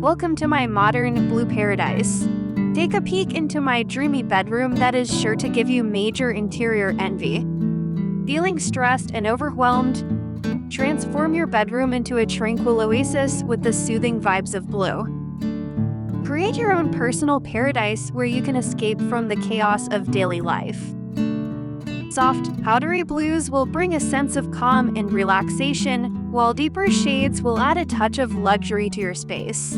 Welcome to my modern blue paradise. Take a peek into my dreamy bedroom that is sure to give you major interior envy. Feeling stressed and overwhelmed? Transform your bedroom into a tranquil oasis with the soothing vibes of blue. Create your own personal paradise where you can escape from the chaos of daily life. Soft, powdery blues will bring a sense of calm and relaxation, while deeper shades will add a touch of luxury to your space.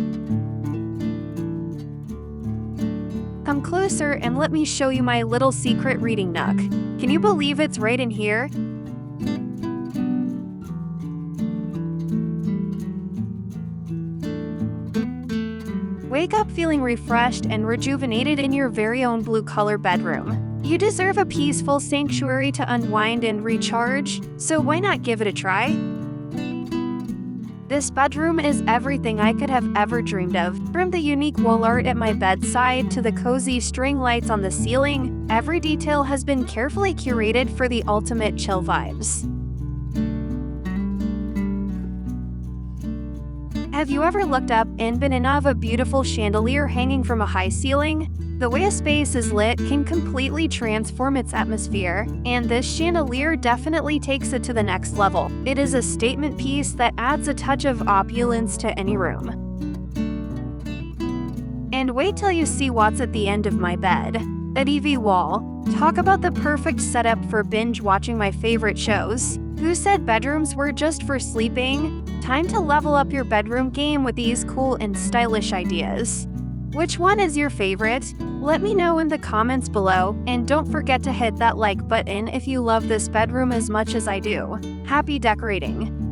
Come closer and let me show you my little secret reading nook. Can you believe it's right in here? Wake up feeling refreshed and rejuvenated in your very own blue color bedroom. You deserve a peaceful sanctuary to unwind and recharge, so why not give it a try? This bedroom is everything I could have ever dreamed of. From the unique wall art at my bedside to the cozy string lights on the ceiling, every detail has been carefully curated for the ultimate chill vibes. Have you ever looked up and been in awe of a beautiful chandelier hanging from a high ceiling? The way a space is lit can completely transform its atmosphere, and this chandelier definitely takes it to the next level. It is a statement piece that adds a touch of opulence to any room. And wait till you see what's at the end of my bed. A TV wall. Talk about the perfect setup for binge watching my favorite shows. Who said bedrooms were just for sleeping? Time to level up your bedroom game with these cool and stylish ideas. Which one is your favorite? Let me know in the comments below, and don't forget to hit that like button if you love this bedroom as much as I do. Happy decorating!